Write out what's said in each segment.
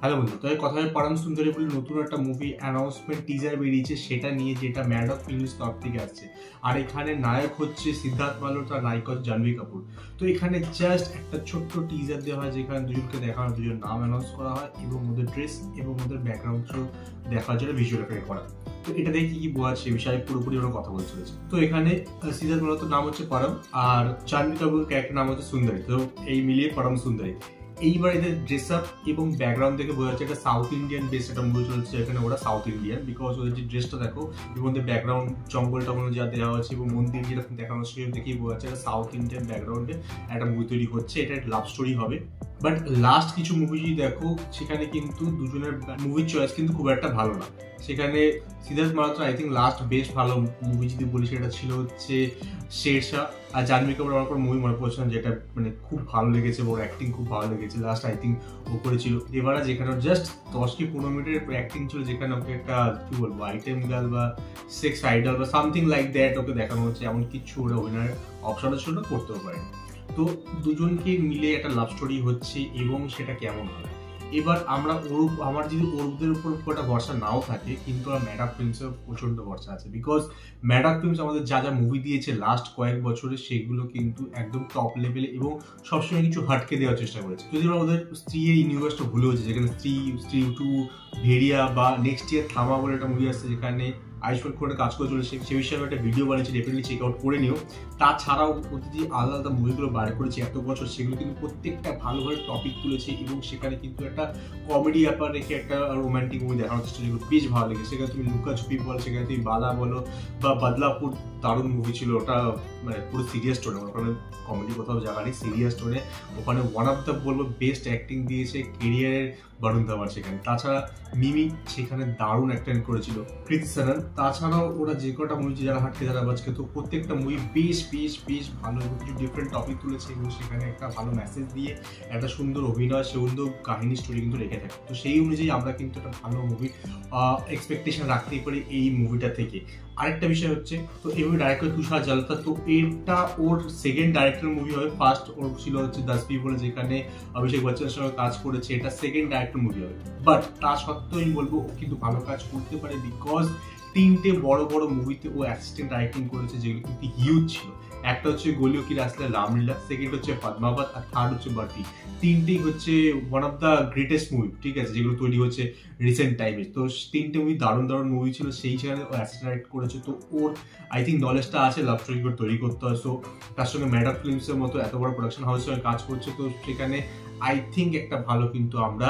Hello বন্ধু, তো এই কথায় পরম সুন্দরী বলে নতুন একটা মুভি অ্যানাউন্সমেন্ট টিজার বেরিয়েছে, সেটা নিয়ে, যেটা ম্যাডক ফিল্মস তরফ থেকে আসছে। আর এখানে নায়ক হচ্ছে সিদ্ধার্থ মালহোত্রা, নায়িকা হচ্ছে জাহ্নবী কাপুর। তো এখানে জাস্ট একটা ছোট্ট টিজার দেওয়া হয়, যেখানে দুজনকে দেখানো, দুজন নাম অ্যানাউন্স করা হয় এবং ওদের ড্রেস এবং ওদের ব্যাকগ্রাউন্ড শো দেখার জন্য ভিজুয়াল এফেক্ট করা। তো এটা দেখে কি বোঝা সে বিষয়ে পুরোপুরি ওরা কথা বলতে চলেছে। তো এখানে সিদ্ধার্থ মালহোত্রার নাম হচ্ছে পরম, আর জাহ্নবী কাপুর ক্যারেক্টার নাম হচ্ছে সুন্দরী। তো এই মিলিয়ে পরম সুন্দরী। এইবার এদের ড্রেস আপ এবং ব্যাকগ্রাউন্ড দেখে বোঝা যাচ্ছে এটা সাউথ ইন্ডিয়ান বেস একটা মুভি চলছে। এখানে ওরা সাউথ ইন্ডিয়ান, বিকজ ওদের যে ড্রেসটা দেখো এবং ওদের ব্যাকগ্রাউন্ড জঙ্গল টঙ্গল যা দেওয়া হচ্ছে এবং মন্দির যেরকম দেখানো হচ্ছে, দেখেই বোঝা যাচ্ছে এটা সাউথ ইন্ডিয়ান ব্যাকগ্রাউন্ডে একটা মুভি তৈরি হচ্ছে। এটা একটা লাভ স্টোরি হবে। বাট লাস্ট কিছু মুভি যদি দেখো, সেখানে কিন্তু দুজনের মুভির চয়েস কিন্তু খুব একটা ভালো না। সেখানে Siddharth Malhotra I think last best ভালো মুভি যদি বলি, সেটা ছিল হচ্ছে শেরশাহ। আর জাহ্নবী কাপুর আমার কোনো মুভি মনে পড়ছে না যেটা মানে খুব ভালো লেগেছে, ওর অ্যাক্টিং খুব ভালো লেগেছে। লাস্ট আই থিঙ্ক ও করেছিল দেবারা, যেখানে জাস্ট 10 কি 15 মিনিটের অ্যাক্টিং ছিল, যেখানে ওকে একটা কি বলবো আইটেম গার্ল বা সেক্স আইডল বা সামথিং লাইক দ্যাট ওকে দেখানো হচ্ছে। এমন কিছু ওরা অভিনয়ের অপশনও ছিল, করতেও পারে। তো দুজনকে মিলে একটা লাভ স্টোরি হচ্ছে এবং সেটা কেমন হয়। এবার আমরা আমার যদি ওদের উপর একটা ভরসা নাও থাকে, কিন্তু আমার ম্যাডক ফিল্মসের প্রচন্ড ভরসা আছে। বিকজ ম্যাডক ফিল্মস আমাদের যা যা মুভি দিয়েছে লাস্ট কয়েক বছরে, সেগুলো কিন্তু একদম টপ লেভেলে এবং সবসময় কিছু হাটকে দেওয়ার চেষ্টা করেছে। যদি আমরা ওদের স্ত্রীর ইউনিভার্সটা ভুলে হচ্ছে, যেখানে স্ত্রী টু, ভেড়িয়া বা নেক্সট ইয়ার থামা বলে একটা মুভি আসছে, যেখানে আয়ুষ্মান খুরানা কাজ করে চলেছে, সে বিষয়ে একটা ভিডিও বানিয়েছি, ডেফিনেটলি চেক আউট করে নিও। তাছাড়াও ওদের যে আলাদা আলাদা মুভিগুলো বার করেছে এত বছর, সেগুলো কিন্তু প্রত্যেকটা ভালোভাবে টপিক তুলেছে এবং সেখানে কিন্তু একটা কমেডি ব্যাপার রেখে একটা রোমান্টিক মুভি দেখানোর চেষ্টা, যেগুলো বেশ ভালো লেগেছে। সেখানে তুমি লুকাছুপি বলো, সেখানে তুমি বালা বলো বা বদলাপুর, দারুণ মুভি ছিল ওটা। মানে পুরো সিরিয়াস টোনে, ওখানে কমেডি কোথাও জায়গা নেই, সিরিয়াস টোনে। ওখানে ওয়ান অফ দ্য বলবো বেস্ট অ্যাক্টিং দিয়েছে কেরিয়ারের বরুণ ধাওয়ান সেখানে। তাছাড়া মিমি সেখানে দারুণ অ্যাক্টিং করেছিল, কৃতি সানন। তাছাড়াও ওরা যে কটা মুভি যারা হাটকে যারা বাজকে, তো প্রত্যেকটা মুভি বেশ বেশ বেশ ভালো এবং কিছু ডিফারেন্ট টপিক তুলেছে এবং সেখানে একটা ভালো মেসেজ দিয়ে একটা সুন্দর অভিনয়, সুন্দর কাহিনী স্টোরি কিন্তু রেখে থাকে। তো সেই অনুযায়ী আমরা কিন্তু একটা ভালো মুভি এক্সপেকটেশন রাখতেই পারি এই মুভিটা থেকে। আরেকটা বিষয় হচ্ছে, তো এই মুভি ডাইরেক্টর তুষার জালতা। তো এটা ওর সেকেন্ড ডাইরেক্টর মুভি হবে। ফার্স্ট ওর ছিল হচ্ছে 10 বলে, যেখানে অভিষেক বচ্চনের সঙ্গে কাজ করেছে। এটা সেকেন্ড ডাইরেক্টর মুভি হবে। বাট তা সত্ত্বেও আমি বলবো ও কিন্তু ভালো কাজ করতে পারে, বিকজ 3টে বড় বড় মুভিতে ও অ্যাসিস্ট্যান্ট ডাইরেক্টিং করেছে, যেগুলো কিন্তু হিউজ ছিল। একটা হচ্ছে গলিও কি রাসলে রামলীলা, সেকেন্ড হচ্ছে পদ্মাবত, আর থার্ড হচ্ছে বাটি। 3টেই হচ্ছে one of the greatest movie, ঠিক আছে, যেগুলো তৈরি হচ্ছে রিসেন্ট টাইমে। তো 3টে মুভি দারুণ দারুণ মুভি ছিল, সেই চ্যানেলে ও অ্যাসিস্ট্যান্ট ডাইরেক্ট করেছে। তো ওর আই থিঙ্ক নলেজটা আছে লাভ স্টোরি তৈরি করতে হয়। সো তার সঙ্গে ম্যাডক ফিল্মসের মতো এত বড় প্রোডাকশন হাউসের সঙ্গে কাজ করছে, তো সেখানে আই থিঙ্ক একটা ভালো কিন্তু আমরা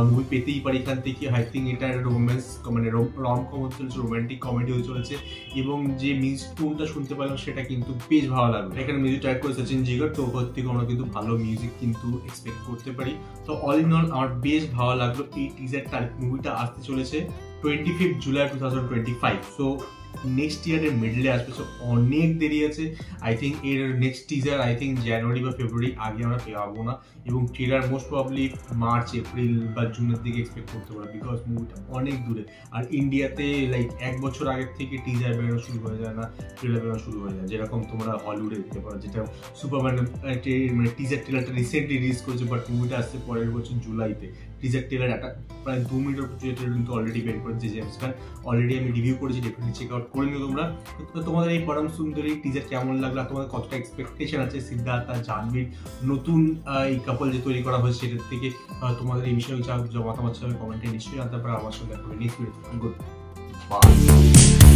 মুভি পেতেই পারি এখান থেকে। আই থিঙ্ক এটা একটা রোম্যান্স মানে রম কম হতে চলেছে, রোম্যান্টিক কমেডি হতে চলেছে এবং যে মিউজিক টোনটা শুনতে পেলাম সেটা কিন্তু বেশ ভালো লাগবে। এখানে মিউজিক ট্র্যাক করে সচিন জিগার, তো ওর থেকে আমরা কিন্তু ভালো মিউজিক কিন্তু এক্সপেক্ট করতে পারি। তো অল ইন অল আমার বেশ ভালো লাগলো এই টিজারটা। মুভিটা আসতে চলেছে 25 জুলাই 2025। সো নেক্সট ইয়ারের মিডলে আসবে, সো অনেক দেরি আছে। আই থিঙ্ক এর নেক্সট টিজার আই থিঙ্ক জানুয়ারি বা ফেব্রুয়ারি আগে আমরা পাবো না, এবং trailer most probably March April বা জুনের দিকে এক্সপেক্ট করতে পারো, বিকজ মুভিটা অনেক দূরে। আর ইন্ডিয়াতে লাইক 1 বছর আগের থেকে টিজার বেরোনো শুরু হয়ে যায় না, ট্রেলার বেরোনো শুরু হয়ে যায়, যেরকম তোমরা হলিউডে দেখতে পারো, যেটা সুপারম্যান মানে টিজার ট্রেলারটা রিসেন্টলি রিলিজ করেছে, বাট মুভিটা আসছে পরের বছর জুলাইতে। টিজার ট্রেলার একটা প্রায় 2 মিনিটের ট্রেলার কিন্তু অলরেডি বের করেছে জেমস গান। অলরেডি আমি রিভিউ করেছি, ডেফিনেটলি চেক আউট করে নিও তোমরা। তো তোমাদের এই পরম সুন্দরী টিজার কেমন লাগলো, তোমাদের কতটা এক্সপেকটেশন আছে সিদ্ধার্থ আর জাহ্নবীর নতুন এই কাপল যে তৈরি করা হয়েছে সেটার থেকে, তোমাদের এই বিষয়ে মতামত কমেন্টে নিশ্চয়ই জানতে পারো। আমার সঙ্গে নেক্সট ভিডিও। Good bye.